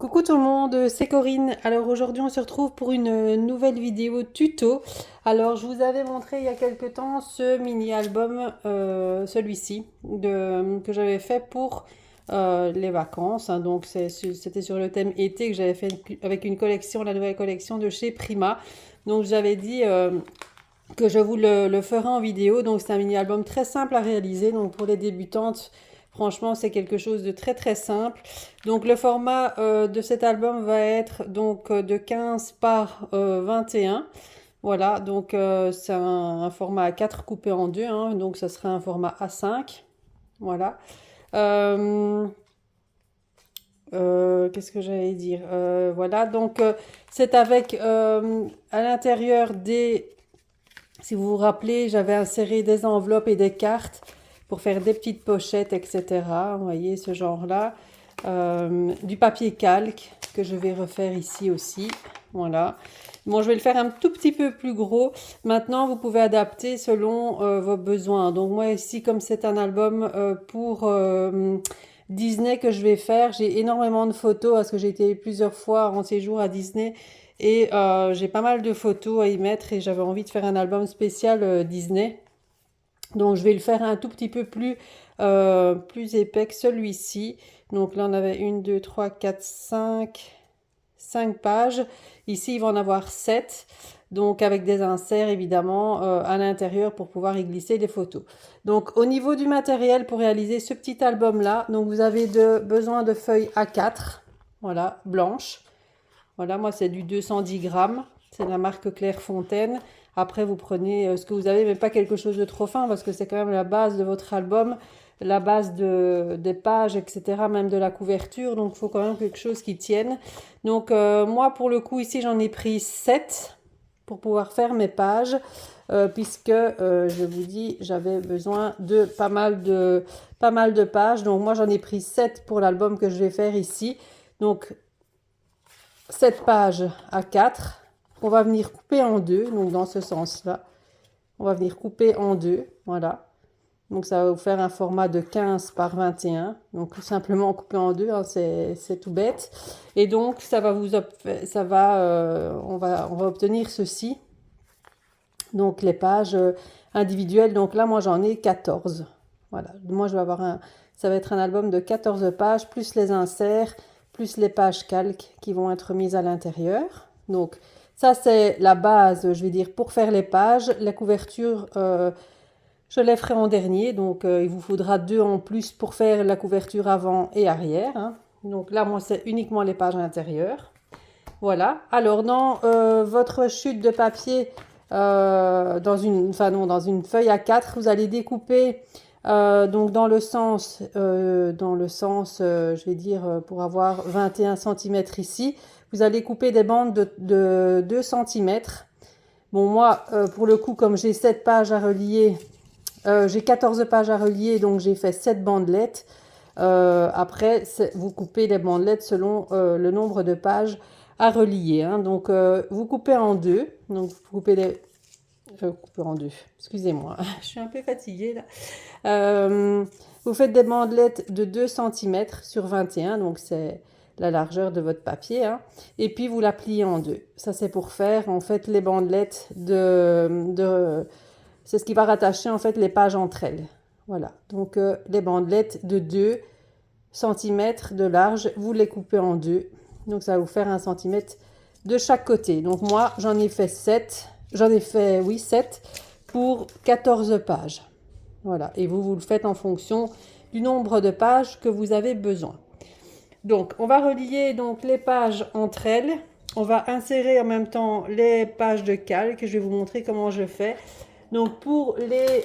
Coucou tout le monde, c'est Corinne. Alors aujourd'hui on se retrouve pour une nouvelle vidéo tuto. Alors je vous avais montré il y a quelque temps ce mini album, celui-ci, que j'avais fait pour les vacances, hein. Donc c'était sur le thème été que j'avais fait avec une collection, la nouvelle collection de chez Prima. Donc j'avais dit que je vous le ferai en vidéo. Donc c'est un mini album très simple à réaliser. Donc pour les débutantes, franchement c'est quelque chose de très très simple. Donc le format de cet album va être donc de 15 par 21. Voilà, donc c'est un format A4 coupé en deux, hein, donc ça sera un format A5. Voilà. Euh, Qu'est-ce que j'allais dire? Voilà, donc c'est avec à l'intérieur des... Si vous vous rappelez, j'avais inséré des enveloppes et des cartes pour faire des petites pochettes, etc. Vous voyez ce genre-là. Du papier calque que je vais refaire ici aussi. Voilà. Bon, je vais le faire un tout petit peu plus gros. Maintenant, vous pouvez adapter selon vos besoins. Donc moi ici, comme c'est un album pour Disney que je vais faire, j'ai énormément de photos parce que j'ai été plusieurs fois en séjour à Disney. Et j'ai pas mal de photos à y mettre et j'avais envie de faire un album spécial Disney. Donc je vais le faire un tout petit peu plus épais que celui-ci. Donc là on avait une, 2, 3, 4, 5 pages. Ici il va en avoir 7. Donc avec des inserts évidemment à l'intérieur pour pouvoir y glisser des photos. Donc au niveau du matériel pour réaliser ce petit album là, donc vous avez besoin de feuilles A4, voilà, blanches. Voilà, moi c'est du 210 grammes, c'est de la marque Clairefontaine. Après vous prenez ce que vous avez, mais pas quelque chose de trop fin parce que c'est quand même la base de votre album, la base des pages, etc., même de la couverture. Donc il faut quand même quelque chose qui tienne. Donc moi pour le coup ici j'en ai pris 7 pour pouvoir faire mes pages. Puisque je vous dis j'avais besoin de pas mal de pages. Donc moi j'en ai pris 7 pour l'album que je vais faire ici. Donc cette page A4, on va venir couper en deux, donc dans ce sens-là. On va venir couper en deux, voilà. Donc ça va vous faire un format de 15 par 21. Donc tout simplement couper en deux, hein, c'est tout bête. Et donc ça va on va obtenir ceci. Donc les pages individuelles. Donc là moi j'en ai 14. Voilà. Moi je vais avoir ça va être un album de 14 pages plus les inserts plus les pages calques qui vont être mises à l'intérieur. Donc ça c'est la base, je vais dire, pour faire les pages. La couverture, je les ferai en dernier, donc il vous faudra 2 en plus pour faire la couverture avant et arrière, hein. Donc là moi c'est uniquement les pages intérieures. Voilà. Alors dans votre chute de papier, dans une feuille A4, vous allez découper donc dans le sens, je vais dire, pour avoir 21 cm ici, vous allez couper des bandes de 2 cm. Bon, moi, pour le coup, comme j'ai 7 pages à relier, j'ai 14 pages à relier, donc j'ai fait 7 bandelettes. Après, vous coupez les bandelettes selon le nombre de pages à relier, hein. Donc, vous coupez en deux. Donc, vous coupez les... couper en deux. Excusez-moi, je suis un peu fatiguée là. Vous faites des bandelettes de 2 cm sur 21, donc c'est la largeur de votre papier, hein. Et puis vous la pliez en deux. Ça c'est pour faire en fait les bandelettes c'est ce qui va rattacher en fait les pages entre elles. Voilà, donc les bandelettes de 2 cm de large, vous les coupez en deux. Donc ça va vous faire 1 cm de chaque côté. Donc moi j'en ai fait 7, oui 7 pour 14 pages. Voilà, et vous le faites en fonction du nombre de pages que vous avez besoin. Donc, on va relier donc les pages entre elles. On va insérer en même temps les pages de calque. Je vais vous montrer comment je fais. Donc, pour les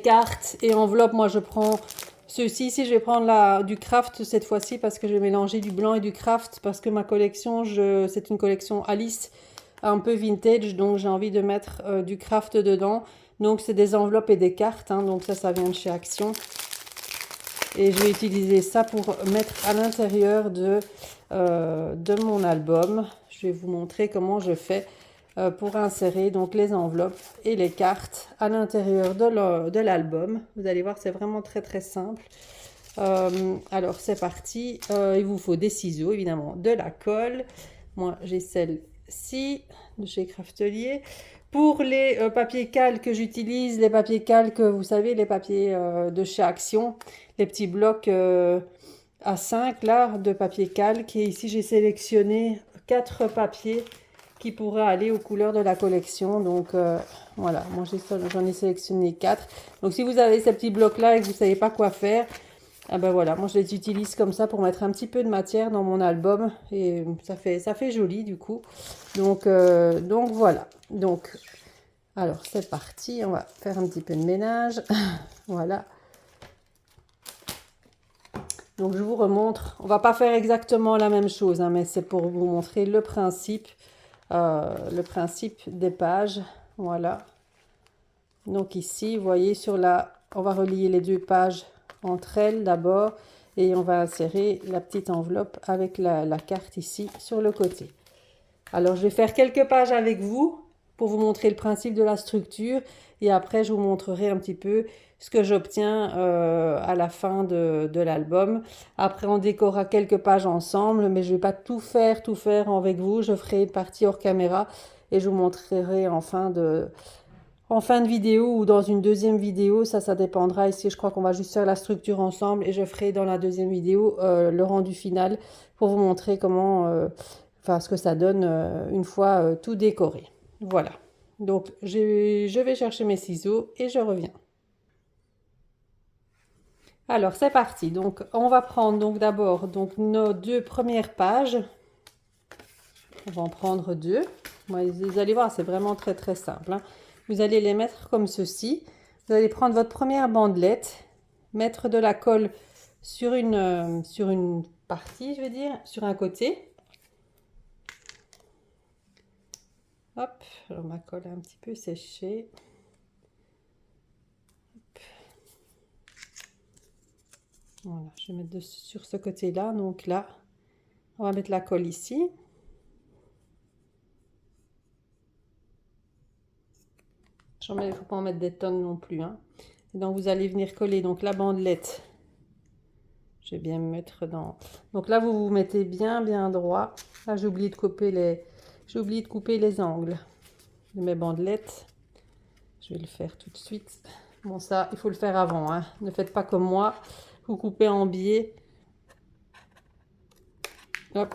cartes et enveloppes, moi je prends ceux-ci. Ici, je vais prendre du craft cette fois-ci parce que je vais mélanger du blanc et du craft parce que ma collection, c'est une collection Alice un peu vintage, donc j'ai envie de mettre du craft dedans. Donc c'est des enveloppes et des cartes, hein, donc ça vient de chez Action. Et je vais utiliser ça pour mettre à l'intérieur de mon album. Je vais vous montrer comment je fais pour insérer donc les enveloppes et les cartes à l'intérieur de l'album. Vous allez voir, c'est vraiment très très simple. Alors c'est parti, il vous faut des ciseaux, évidemment, de la colle. Moi j'ai celle-ci de chez Craftelier. Pour les papiers cales que j'utilise, les papiers cales que vous savez, les papiers de chez Action, les petits blocs A5 là de papier calque. Et ici j'ai sélectionné 4 papiers qui pourraient aller aux couleurs de la collection. Donc voilà, moi j'en ai sélectionné 4. Donc si vous avez ces petits blocs là et que vous ne savez pas quoi faire, ah ben voilà, moi je les utilise comme ça pour mettre un petit peu de matière dans mon album et ça fait joli du coup. Donc voilà. Donc alors c'est parti, on va faire un petit peu de ménage. Voilà. Donc je vous remontre. On va pas faire exactement la même chose, hein, mais c'est pour vous montrer le principe des pages. Voilà. Donc ici, vous voyez on va relier les 2 pages entre elles d'abord et on va insérer la petite enveloppe avec la carte ici sur le côté. Alors je vais faire quelques pages avec vous pour vous montrer le principe de la structure et après je vous montrerai un petit peu ce que j'obtiens à la fin de l'album. Après on décorera quelques pages ensemble, mais je ne vais pas tout faire avec vous. Je ferai une partie hors caméra et je vous montrerai en fin de vidéo ou dans une deuxième vidéo, ça dépendra. Ici, je crois qu'on va juste faire la structure ensemble et je ferai dans la deuxième vidéo le rendu final pour vous montrer comment, ce que ça donne une fois tout décoré. Voilà. Donc, je vais chercher mes ciseaux et je reviens. Alors, c'est parti. Donc, on va prendre donc d'abord nos 2 premières pages. On va en prendre 2. Vous allez voir, c'est vraiment très très simple, hein. Vous allez les mettre comme ceci. Vous allez prendre votre première bandelette, mettre de la colle sur une partie, je veux dire, sur un côté. Hop, alors ma colle a un petit peu séché. Hop. Voilà, je vais mettre sur ce côté-là. Donc là, on va mettre la colle ici. Il ne faut pas en mettre des tonnes non plus, hein. Et donc vous allez venir coller donc la bandelette. Je vais bien me mettre dans. Donc là vous vous mettez bien droit. Là j'ai oublié de couper les angles de mes bandelettes. Je vais le faire tout de suite. Bon ça il faut le faire avant, hein. Ne faites pas comme moi. Vous coupez en biais. Hop.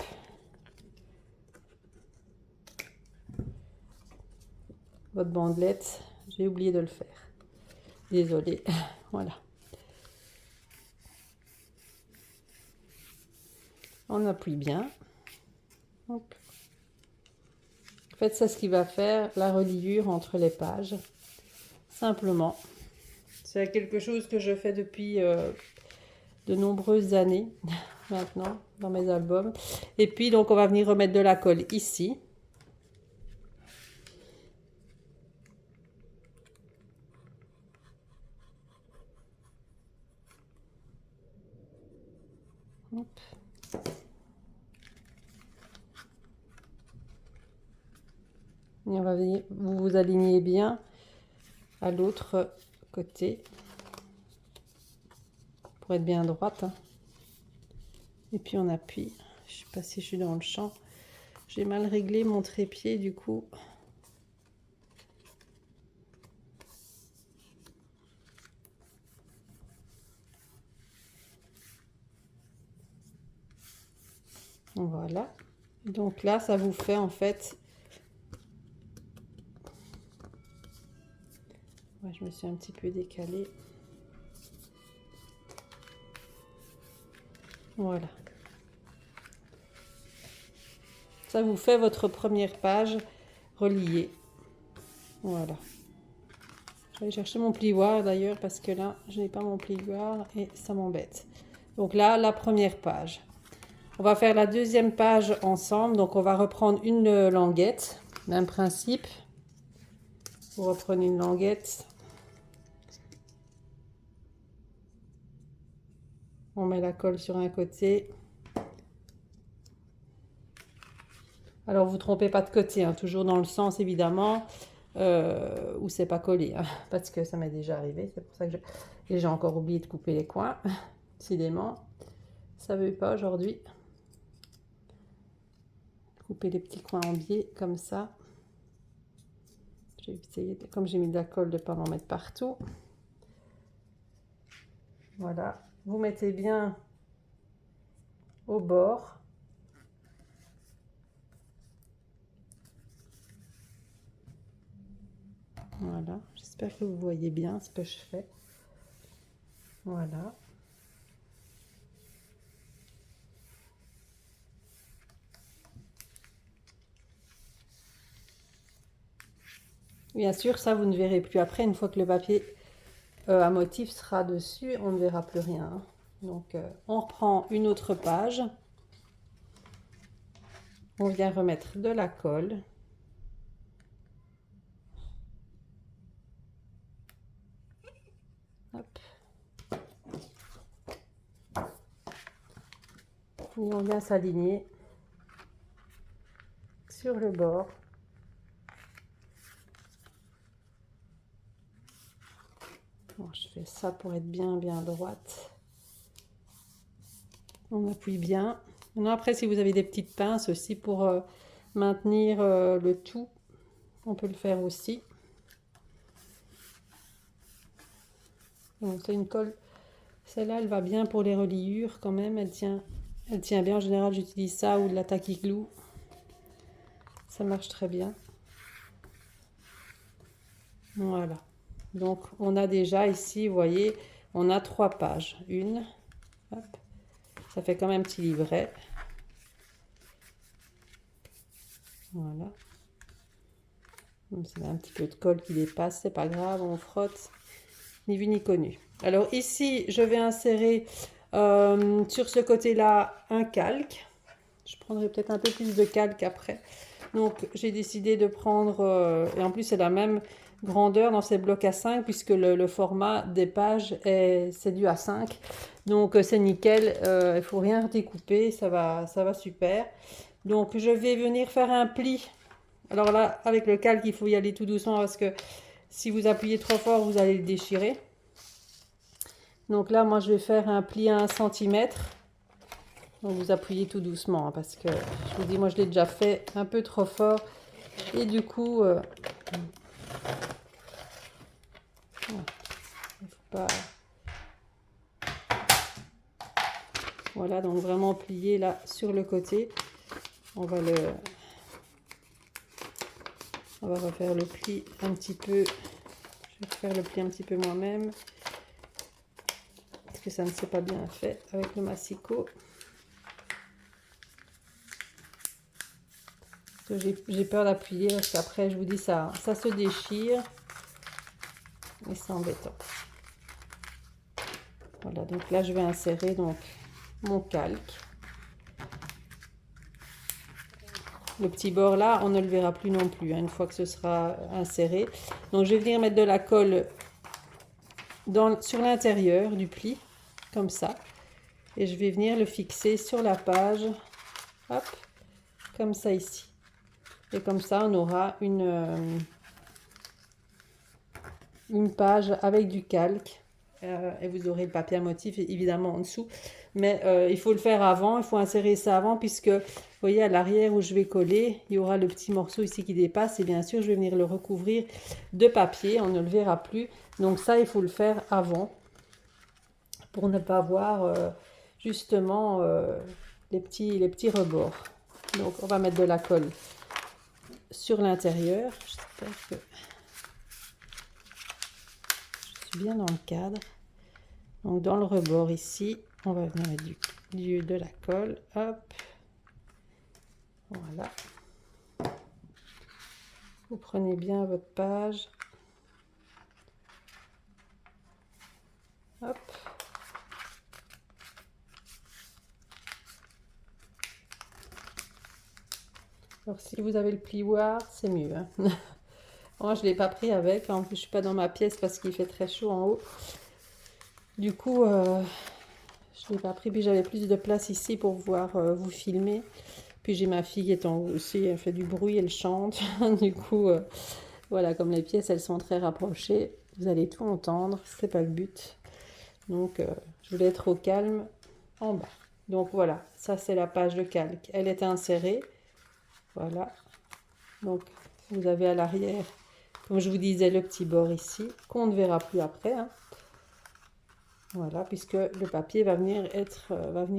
Votre bandelette. J'ai oublié de le faire. Désolée. Voilà. On appuie bien. Hop. En fait, c'est ce qui va faire la reliure entre les pages. Simplement. C'est quelque chose que je fais depuis de nombreuses années maintenant dans mes albums. Et puis, donc, on va venir remettre de la colle ici. Hop. Et on va venir, vous alignez bien à l'autre côté pour être bien droite, hein. Et puis on appuie. Je sais pas si je suis dans le champ. J'ai mal réglé mon trépied du coup. Voilà. Donc là, ça vous fait en fait. Ouais, je me suis un petit peu décalée. Voilà. Ça vous fait votre première page reliée. Voilà. Je vais aller chercher mon plioir d'ailleurs parce que là, je n'ai pas mon plioir et ça m'embête. Donc là, la première page. On va faire la deuxième page ensemble. Donc on va reprendre une languette. Même principe. Vous reprenez une languette. On met la colle sur un côté. Alors, vous ne trompez pas de côté, hein, toujours dans le sens, évidemment, où c'est pas collé, hein, parce que ça m'est déjà arrivé. C'est pour ça que j'ai encore oublié de couper les coins. Décidément, ça veut pas aujourd'hui. Couper les petits coins en biais comme ça. J'ai essayé, comme j'ai mis de la colle, de ne pas m'en mettre partout. Voilà, vous mettez bien au bord. Voilà, j'espère que vous voyez bien ce que je fais. Voilà. Bien sûr, ça vous ne verrez plus après, une fois que le papier à motif sera dessus, on ne verra plus rien. Hein. Donc on reprend une autre page. On vient remettre de la colle. Hop. Et on vient s'aligner sur le bord. Bon, je fais ça pour être bien droite. On appuie bien. Maintenant, après, si vous avez des petites pinces aussi pour maintenir le tout, on peut le faire aussi. Donc, c'est une colle. Celle-là, elle va bien pour les reliures quand même. Elle tient bien. En général, j'utilise ça ou de la tacky glue. Ça marche très bien. Voilà. Donc, on a déjà ici, vous voyez, on a 3 pages. Une, hop, ça fait comme un petit livret. Voilà. C'est un petit peu de colle qui dépasse, c'est pas grave, on frotte, ni vu ni connu. Alors ici, je vais insérer sur ce côté-là un calque. Je prendrai peut-être un peu plus de calque après. Donc j'ai décidé de prendre, et en plus c'est la même grandeur dans ces blocs A5 puisque le format des pages c'est du A5. Donc c'est nickel, il ne faut rien découper, ça va super. Donc je vais venir faire un pli. Alors là, avec le calque, il faut y aller tout doucement parce que si vous appuyez trop fort, vous allez le déchirer. Donc là, moi je vais faire un pli à 1 cm. Donc vous appuyez tout doucement hein, parce que je vous dis, moi je l'ai déjà fait un peu trop fort et du coup il faut pas. Voilà, donc vraiment plier là sur le côté. On va refaire le pli un petit peu. Je vais faire le pli un petit peu moi-même parce que ça ne s'est pas bien fait avec le massicot. J'ai peur d'appuyer parce qu'après je vous dis ça se déchire et c'est embêtant. Voilà, donc là je vais insérer donc mon calque. Le petit bord là, on ne le verra plus non plus hein, une fois que ce sera inséré. Donc je vais venir mettre de la colle sur l'intérieur du pli, comme ça. Et je vais venir le fixer sur la page, hop, comme ça ici. Et comme ça, on aura une page avec du calque. Et vous aurez le papier à motif évidemment en dessous. Mais il faut le faire avant, il faut insérer ça avant puisque, vous voyez, à l'arrière où je vais coller, il y aura le petit morceau ici qui dépasse. Et bien sûr, je vais venir le recouvrir de papier, on ne le verra plus. Donc ça, il faut le faire avant pour ne pas voir justement les petits rebords. Donc on va mettre de la colle sur l'intérieur. J'espère que je suis bien dans le cadre. Donc dans le rebord ici, on va venir mettre de la colle. Hop. Voilà. Vous prenez bien votre page. Hop. Alors si vous avez le plioir, c'est mieux. Hein. Moi je ne l'ai pas pris avec. En plus je ne suis pas dans ma pièce parce qu'il fait très chaud en haut. Du coup, je ne l'ai pas pris. Puis j'avais plus de place ici pour pouvoir vous filmer. Puis j'ai ma fille qui est en haut aussi. Elle fait du bruit, elle chante. Du coup, voilà, comme les pièces elles sont très rapprochées, vous allez tout entendre. C'est pas le but. Donc Je voulais être au calme en bas. Donc voilà, ça c'est la page de calque. Elle est insérée. Voilà. Donc vous avez à l'arrière, comme je vous disais, le petit bord ici, qu'on ne verra plus après. Hein. Voilà, puisque le papier va venir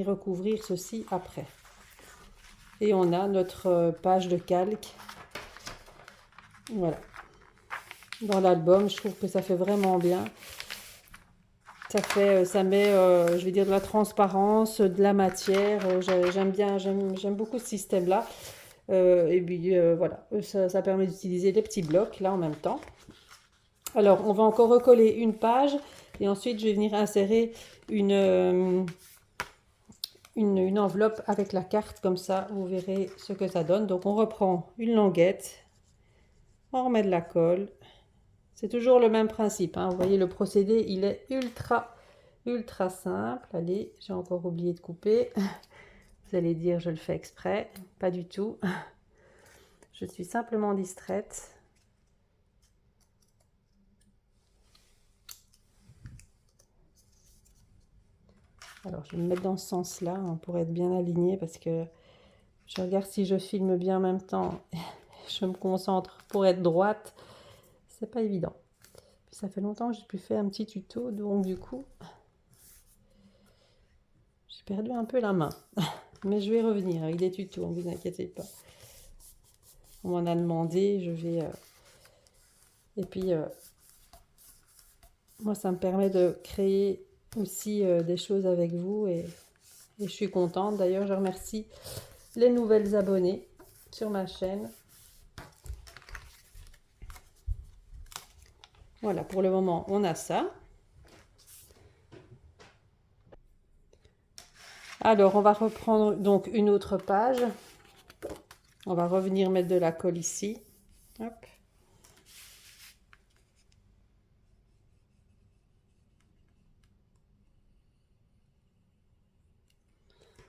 recouvrir ceci après. Et on a notre page de calque. Voilà. Dans l'album, je trouve que ça fait vraiment bien. Ça met, je vais dire, de la transparence, de la matière. J'aime bien, j'aime beaucoup ce système-là. Et puis voilà, ça permet d'utiliser des petits blocs là en même temps. Alors, on va encore recoller une page et ensuite je vais venir insérer une enveloppe avec la carte, comme ça vous verrez ce que ça donne. Donc on reprend une languette, on remet de la colle. C'est toujours le même principe, hein. Vous voyez le procédé, il est ultra simple. Allez, j'ai encore oublié de couper. Vous allez dire je le fais exprès, pas du tout. Je suis simplement distraite. Alors je vais me mettre dans ce sens-là hein, pour être bien aligné, parce que je regarde si je filme bien en même temps. Je me concentre pour être droite. C'est pas évident. Puis ça fait longtemps que j'ai pu faire un petit tuto, donc du coup, j'ai perdu un peu la main. Mais je vais revenir avec des tutos, ne vous inquiétez pas. On m'en a demandé, je vais... Et puis, moi, ça me permet de créer aussi des choses avec vous et je suis contente. D'ailleurs, je remercie les nouvelles abonnés sur ma chaîne. Voilà, pour le moment, on a ça. Alors, on va reprendre donc une autre page. On va revenir mettre de la colle ici. Hop.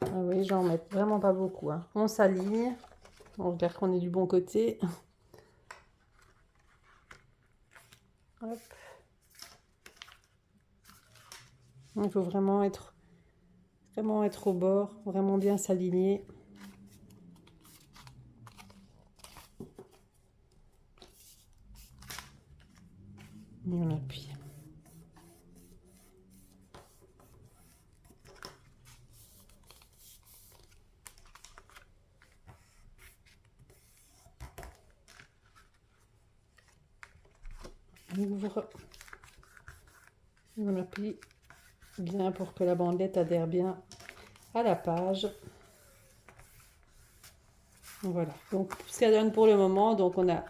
Ah oui, j'en mets vraiment pas beaucoup. Hein. On s'aligne. On regarde qu'on est du bon côté. Hop. Il faut vraiment être au bord, vraiment bien s'aligner. Et on appuie. On ouvre. Et on appuie bien pour que la bandelette adhère bien à la page. Voilà, donc ce qu'elle donne pour le moment, donc on a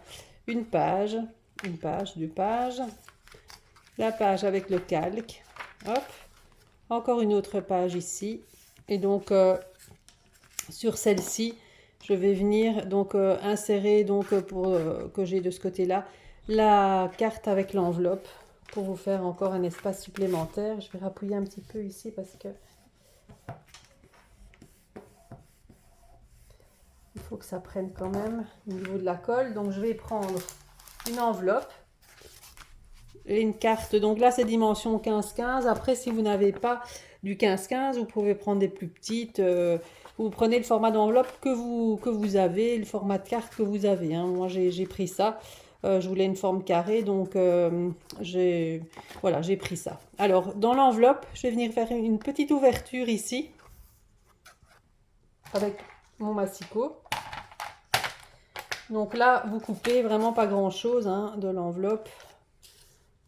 une page, deux pages, la page avec le calque, hop, encore une autre page ici, et donc sur celle-ci, je vais venir donc insérer donc pour que j'ai de ce côté-là la carte avec l'enveloppe pour vous faire encore un espace supplémentaire. Je vais rappuyer un petit peu ici parce que il faut que ça prenne quand même au niveau de la colle. Donc je vais prendre une enveloppe et une carte. Donc là c'est dimension 15-15. Après si vous n'avez pas du 15-15, vous pouvez prendre des plus petites. Vous prenez le format d'enveloppe que vous avez, le format de carte que vous avez. Hein. Moi j'ai pris ça. Je voulais une forme carrée, donc j'ai pris ça. Alors dans l'enveloppe, je vais venir faire une petite ouverture ici avec mon massicot. Donc là, vous coupez vraiment pas grand chose hein, de l'enveloppe.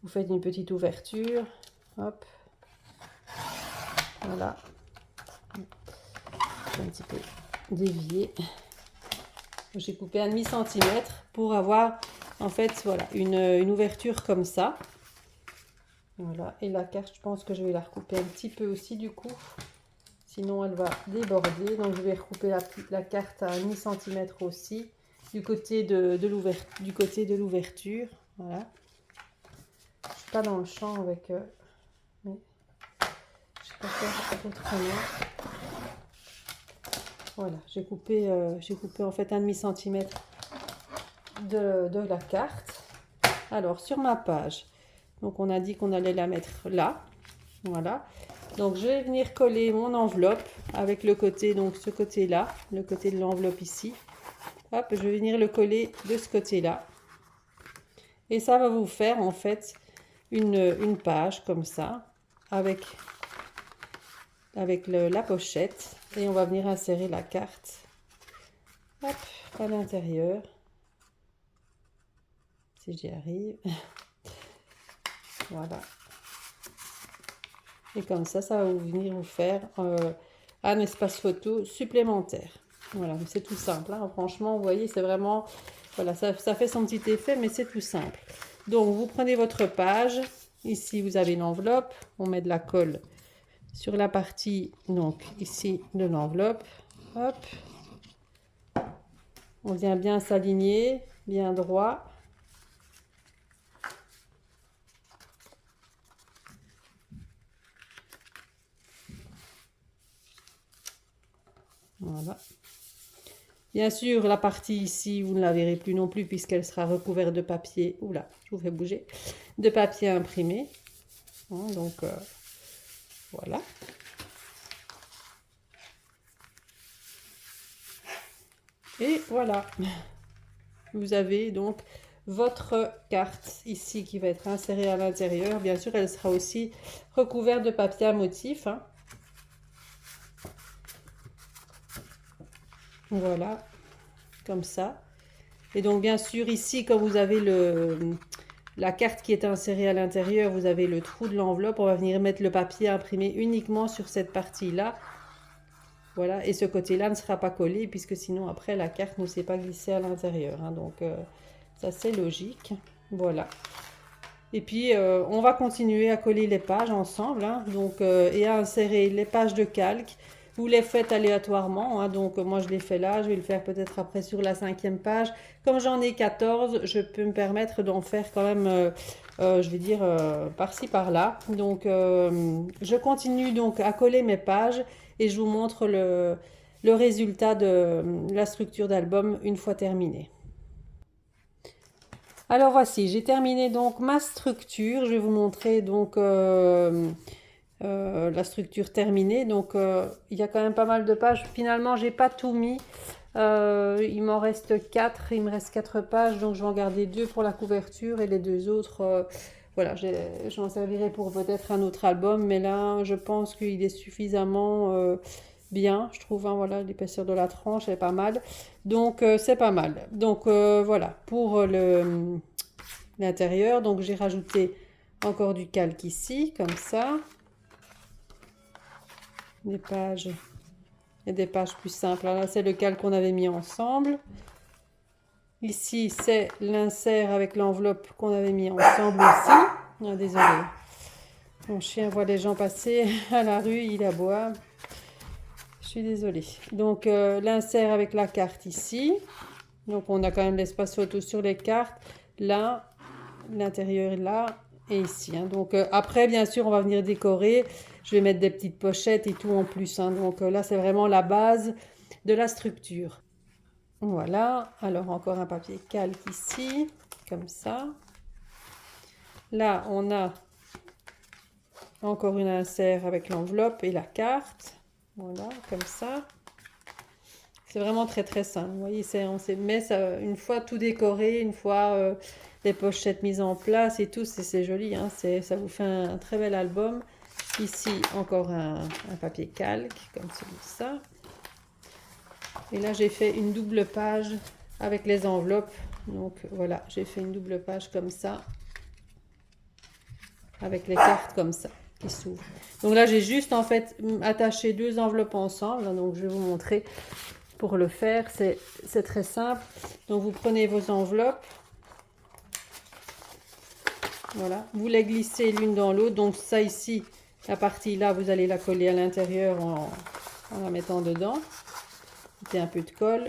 Vous faites une petite ouverture. Hop. Voilà. Je vais un petit peu dévier. J'ai coupé 1,5 cm pour avoir en fait voilà une ouverture comme ça. Voilà. Et la carte, je pense que je vais la recouper un petit peu aussi du coup. Sinon, elle va déborder. Donc, je vais recouper la carte à 1,5 cm aussi. Du côté de l'ouverture. Voilà. Je ne suis pas dans le champ avec... mais je ne sais pas faire autrement. Voilà, j'ai coupé en fait 1,5 cm de la carte. Alors, sur ma page, donc on a dit qu'on allait la mettre là. Voilà. Donc je vais venir coller mon enveloppe avec le côté, donc ce côté-là, le côté de l'enveloppe ici. Hop, je vais venir le coller de ce côté-là. Et ça va vous faire en fait une page comme ça, avec la pochette. Et on va venir insérer la carte, hop, à l'intérieur. Si j'y arrive. Voilà. Et comme ça va venir vous faire un espace photo supplémentaire. Voilà, c'est tout simple. Hein. Franchement, vous voyez, c'est vraiment... Voilà, ça fait son petit effet, mais c'est tout simple. Donc, vous prenez votre page. Ici, vous avez l'enveloppe. On met de la colle sur la partie, donc, ici, de l'enveloppe. Hop. On vient bien s'aligner, bien droit. Voilà. Bien sûr, la partie ici, vous ne la verrez plus non plus puisqu'elle sera recouverte de papier. Oula, je vous fais bouger. De papier imprimé. Hein, donc, voilà. Et voilà. Vous avez donc votre carte ici qui va être insérée à l'intérieur. Bien sûr, elle sera aussi recouverte de papier à motif. Hein. Voilà, comme ça. Et donc, bien sûr, ici, quand vous avez la carte qui est insérée à l'intérieur, vous avez le trou de l'enveloppe. On va venir mettre le papier imprimé uniquement sur cette partie-là. Voilà, et ce côté-là ne sera pas collé, puisque sinon, après, la carte ne s'est pas glissée à l'intérieur. Hein. Donc, ça, c'est logique. Voilà. Et puis, on va continuer à coller les pages ensemble. Hein. Donc, et à insérer les pages de calque. Vous les faites aléatoirement, hein, donc moi je les fais là, je vais le faire peut-être après sur la 5e page. Comme j'en ai 14, je peux me permettre d'en faire quand même, je vais dire, par-ci par-là. Donc je continue donc à coller mes pages et je vous montre le résultat de la structure d'album une fois terminée. Alors voici, j'ai terminé donc ma structure, je vais vous montrer donc... la structure terminée, donc il y a quand même pas mal de pages. Finalement, j'ai pas tout mis, il m'en reste 4, il me reste 4 pages, donc je vais en garder 2 pour la couverture et les 2 autres, voilà, j'en servirai pour peut-être un autre album, mais là, je pense qu'il est suffisamment bien, je trouve, hein, voilà, l'épaisseur de la tranche est pas mal, donc c'est pas mal. Donc voilà, pour l'intérieur, donc j'ai rajouté encore du calque ici, comme ça. Des pages et des pages plus simples. Là, c'est le calque qu'on avait mis ensemble. Ici, c'est l'insert avec l'enveloppe qu'on avait mis ensemble aussi. Ah, désolé. Mon chien voit les gens passer à la rue, il aboie. Je suis désolée. Donc, l'insert avec la carte ici. Donc, on a quand même l'espace photo sur les cartes. Là, l'intérieur là et ici. Hein. Donc, après, bien sûr, on va venir décorer. Je vais mettre des petites pochettes et tout en plus. Hein. Donc là, c'est vraiment la base de la structure. Voilà. Alors, encore un papier calque ici, comme ça. Là, on a encore une insert avec l'enveloppe et la carte. Voilà, comme ça. C'est vraiment très, très simple. Vous voyez, mais ça, une fois tout décoré, une fois les pochettes mises en place et tout, c'est joli. Hein. Ça vous fait un très bel album. Ici, encore un papier calque, comme celui-là. Et là, j'ai fait une double page avec les enveloppes. Donc, voilà, j'ai fait une double page comme ça. Avec les cartes comme ça, qui s'ouvrent. Donc là, j'ai juste, en fait, attaché 2 enveloppes ensemble. Donc, je vais vous montrer pour le faire. C'est très simple. Donc, vous prenez vos enveloppes. Voilà. Vous les glissez l'une dans l'autre. Donc, ça ici... La partie là, vous allez la coller à l'intérieur en la mettant dedans. Mettez un peu de colle.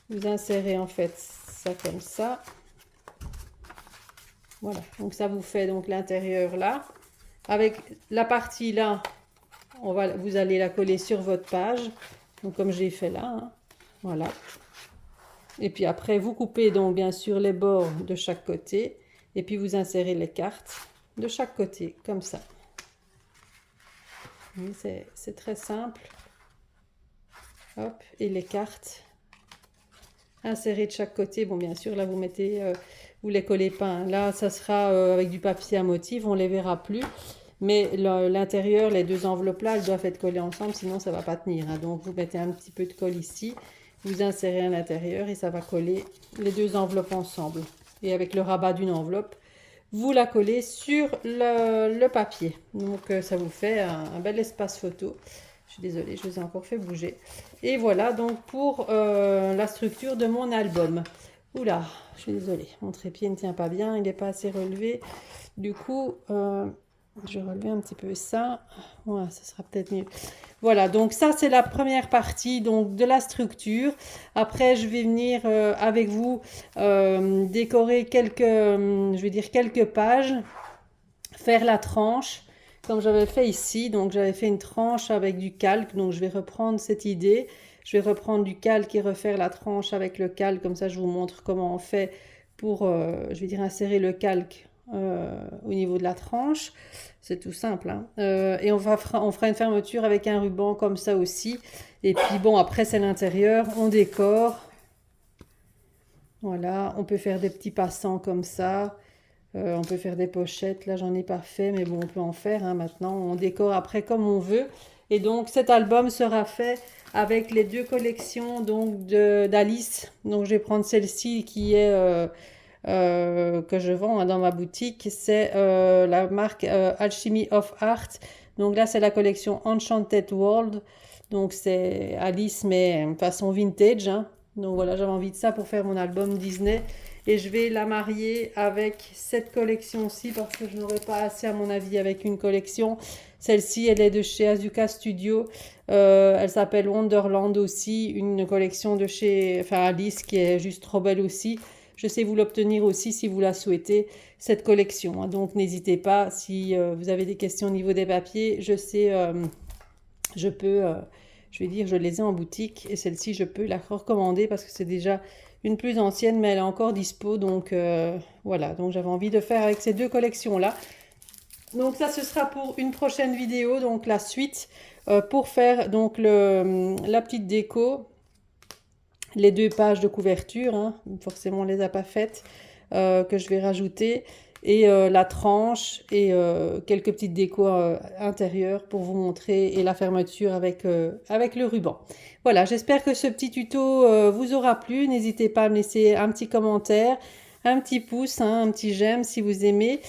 Vous insérez en fait ça comme ça. Voilà, donc ça vous fait donc l'intérieur là. Avec la partie là, vous allez la coller sur votre page. Donc comme j'ai fait là. Hein. Voilà. Et puis après, vous coupez donc bien sûr les bords de chaque côté. Et puis vous insérez les cartes de chaque côté, comme ça. Oui, c'est très simple. Hop, et les cartes insérées de chaque côté. Bon, bien sûr, là, vous mettez, vous les collez pas, hein. Là, ça sera avec du papier à motif, on les verra plus. Mais l'intérieur, les deux enveloppes là, elles doivent être collées ensemble, sinon ça va pas tenir, hein. Donc, vous mettez un petit peu de colle ici, vous insérez à l'intérieur et ça va coller les deux enveloppes ensemble. Et avec le rabat d'une enveloppe, vous la collez sur le papier. Donc, ça vous fait un bel espace photo. Je suis désolée, je vous ai encore fait bouger. Et voilà donc pour la structure de mon album. Oula, je suis désolée, mon trépied ne tient pas bien, il n'est pas assez relevé. Du coup, je vais relever un petit peu ça. Voilà, ça sera peut-être mieux. Voilà, donc ça c'est la première partie donc de la structure. Après, je vais venir avec vous décorer quelques, je vais dire quelques pages, faire la tranche comme j'avais fait ici. Donc j'avais fait une tranche avec du calque, donc je vais reprendre cette idée. Je vais reprendre du calque et refaire la tranche avec le calque, comme ça je vous montre comment on fait pour, je vais dire, insérer le calque au niveau de la tranche. C'est tout simple, hein. Et on fera une fermeture avec un ruban comme ça aussi. Et puis bon, après c'est l'intérieur, on décore. Voilà, on peut faire des petits passants comme ça. On peut faire des pochettes, là j'en ai pas fait, mais bon, on peut en faire, hein, maintenant. On décore après comme on veut. Et donc cet album sera fait avec les deux collections donc d'Alice. Donc je vais prendre celle-ci qui est que je vends, hein, dans ma boutique. C'est la marque Alchemy of Art. Donc là c'est la collection Enchanted World. Donc c'est Alice mais façon vintage, hein. Donc voilà, j'avais envie de ça pour faire mon album Disney. Et je vais la marier avec cette collection-ci parce que je n'aurai pas assez à mon avis avec une collection. Celle-ci, elle est de chez Azuka Studio. Elle s'appelle Wonderland aussi. Une collection de chez Alice qui est juste trop belle aussi. Je sais vous l'obtenir aussi si vous la souhaitez, cette collection, hein. Donc n'hésitez pas si vous avez des questions au niveau des papiers. Je sais, je peux... je vais dire, je les ai en boutique et celle-ci, je peux la recommander parce que c'est déjà une plus ancienne, mais elle est encore dispo. Donc voilà, donc j'avais envie de faire avec ces deux collections-là. Donc ça, ce sera pour une prochaine vidéo, donc la suite, pour faire donc la petite déco, les deux pages de couverture, hein, forcément on les a pas faites, que je vais rajouter. Et la tranche et quelques petites décos intérieures pour vous montrer et la fermeture avec le ruban. Voilà, j'espère que ce petit tuto vous aura plu. N'hésitez pas à me laisser un petit commentaire, un petit pouce, hein, un petit j'aime si vous aimez.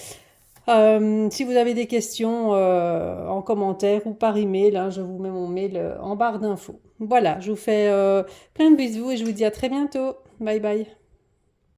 Si vous avez des questions en commentaire ou par email, hein, je vous mets mon mail en barre d'infos. Voilà, je vous fais plein de bisous et je vous dis à très bientôt. Bye bye.